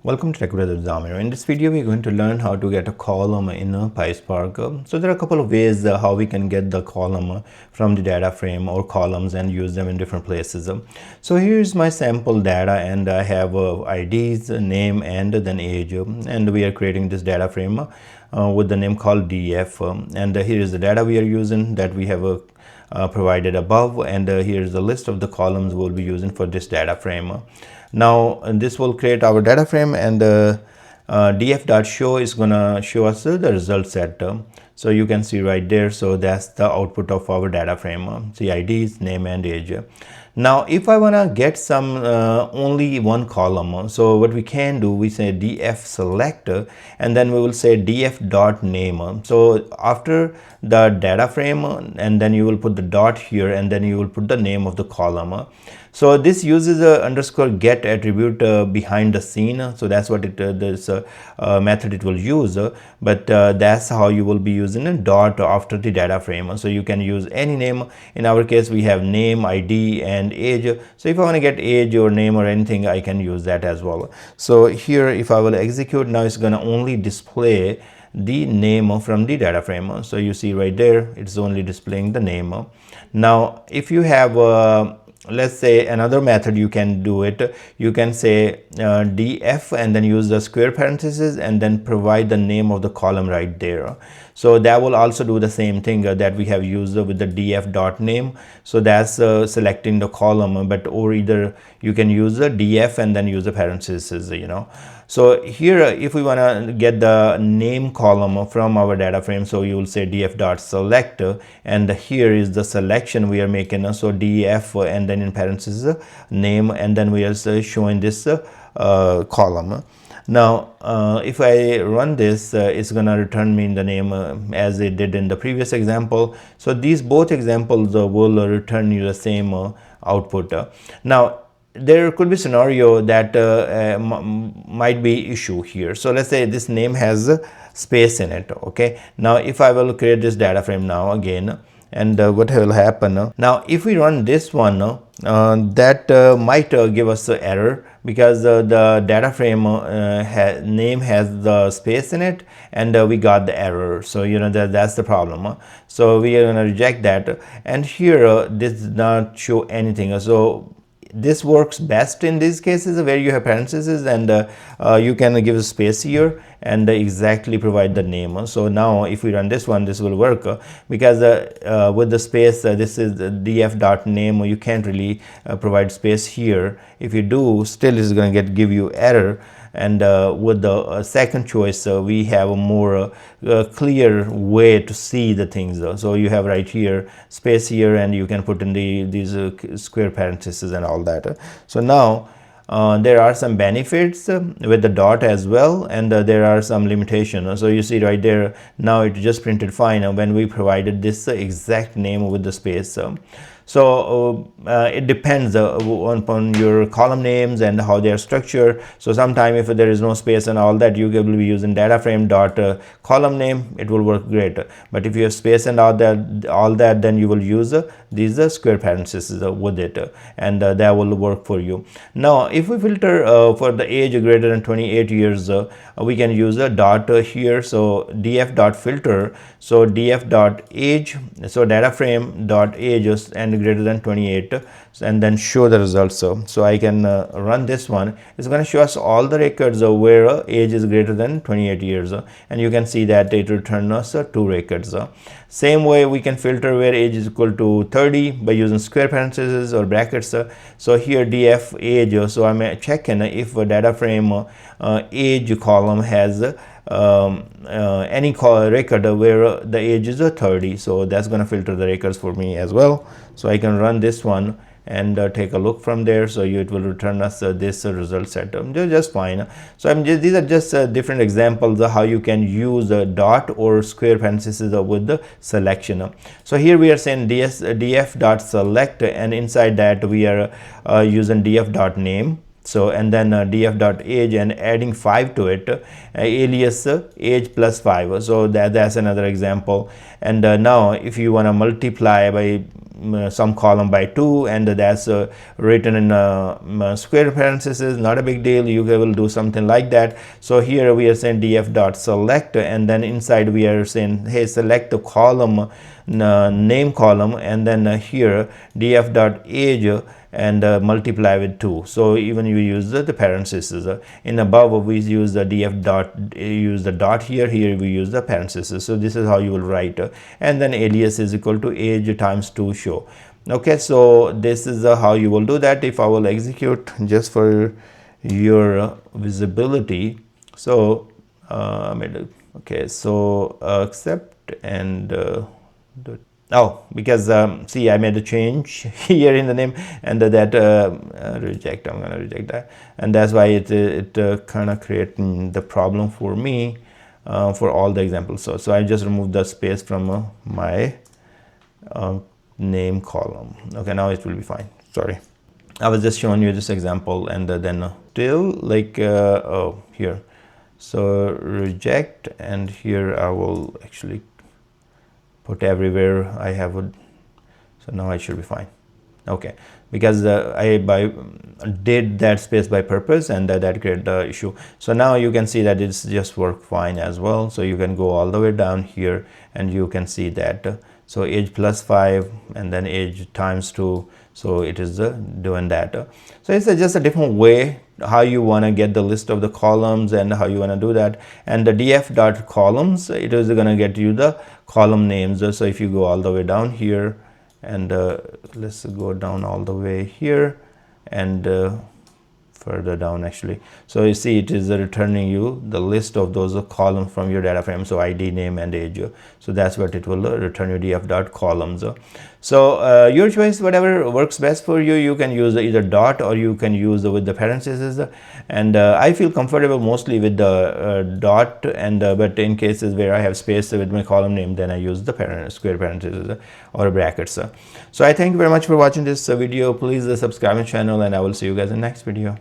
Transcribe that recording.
Welcome to TechBrothersIT. In this video, we're going to learn how to get a column in a PySpark. So there are a couple of ways how we can get the column from the data frame or columns and use them in different places. So here's my sample data, and I have IDs, name, and then age. And we are creating this data frame with the name called df. And here is the data we are using that we have provided above, and here is the list of the columns we'll be using for this data frame. Now this will create our data frame, and df.show is gonna show us the result set. So you can see right there. So that's the output of our data frame. See IDs, name, and age. Now if I want to get some only one column, so what we can do, we say df select, and then we will say df.name. So after the data frame, and then you will put the dot here, and then you will put the name of the column. So this uses a underscore get attribute behind the scene. So that's what this method it will use, but that's how you will be using a dot after the data frame. So you can use any name. In our case, we have name, ID, and age. So if I want to get age or name or anything, I can use that as well. So here, if I will execute now, it's going to only display the name from the data frame. So you see right there, it's only displaying the name. Now if you have let's say another method, you can do it. You can say df and then use the square parentheses and then provide the name of the column right there. So that will also do the same thing that we have used with the df.name. So that's selecting the column, but or either you can use the df and then use the parentheses, So here, if we want to get the name column from our data frame, so you will say df.select, and here is the selection we are making. So df and then in parentheses name, and then we are showing this column. Now if I run this, it's gonna return me the name as it did in the previous example. So these both examples will return you the same output. Now there could be scenario that might be issue here. So let's say this name has space in it. Okay, now if I will create this data frame now again, and what will happen now if we run this one, that might give us an error, because the data frame name has the space in it, and we got the error. So that's the problem. So we are going to reject that, and here this does not show anything. So this works best in these cases where you have parentheses, and you can give a space here and exactly provide the name. So now if we run this one, this will work, because with the space, this is df.name, you can't really provide space here. If you do, still is going to give you error. And with the second choice, we have a more clear way to see the things. So you have right here space here, and you can put in these square parentheses and all that. So now there are some benefits with the dot as well, and there are some limitations. So you see right there, now it just printed fine when we provided this exact name with the space. So it depends upon your column names and how they are structured. So sometime if there is no space and all that, you will be using data frame dot column name, it will work great. But if you have space and all that, then you will use these square parentheses with it, and that will work for you. Now if we filter for the age greater than 28 years, we can use a dot here. So df.filter, so df.age, so data frame dot age and greater than 28, and then show the results. So I can run this one. It's going to show us all the records where age is greater than 28 years, and you can see that it returns us 2 records. Same way we can filter where age is equal to 30 by using square parentheses or brackets. So here df age, so I'm checking if a data frame age column has any record where the age is 30. So that's going to filter the records for me as well. So I can run this one and take a look from there. So it will return us this result set. Just fine. So these are just different examples of how you can use a dot or square parentheses with the selection. So here we are saying df.select, and inside that we are using df.name. So and then df.age and adding 5 to it, alias age plus 5. So that's another example. And now if you want to multiply by some column by 2, and that's written in square parentheses. Not a big deal, you will do something like that. So here we are saying df.select, and then inside we are saying, hey, select the column, name column, and then here df.age and multiply with 2. So even you use the parentheses. In above we use the df dot, use the dot here we use the parentheses. So this is how you will write, and then alias is equal to age times 2 show. Okay, so this is how you will do that. If I will execute just for your visibility, so okay, so accept and because see, I made a change here in the name, and that reject, I'm gonna reject that, and that's why it kind of creating the problem for me for all the examples. So I just removed the space from my name column. Okay, now it will be fine. Sorry, I was just showing you this example, and then till like oh, here, so reject, and here I will actually put everywhere I have a, so now I should be fine. Okay, because I did that space by purpose, and that created the issue. So now you can see that it's just work fine as well. So you can go all the way down here, and you can see that so age plus 5 and then age times 2, so it is doing that. So it's just a different way how you want to get the list of the columns and how you want to do that. And the df.columns, it is going to get you the column names. So if you go all the way down here, and let's go down all the way here, and further down actually, so you see it is returning you the list of those columns from your data frame, so id, name, and age. So that's what it will return you, df.columns. So your choice, whatever works best for you. You can use either dot, or you can use with the parentheses, and I feel comfortable mostly with the dot, and but in cases where I have space with my column name, then I use the square parentheses or brackets. So I thank you very much for watching this video. Please subscribe my channel, and I will see you guys in the next video.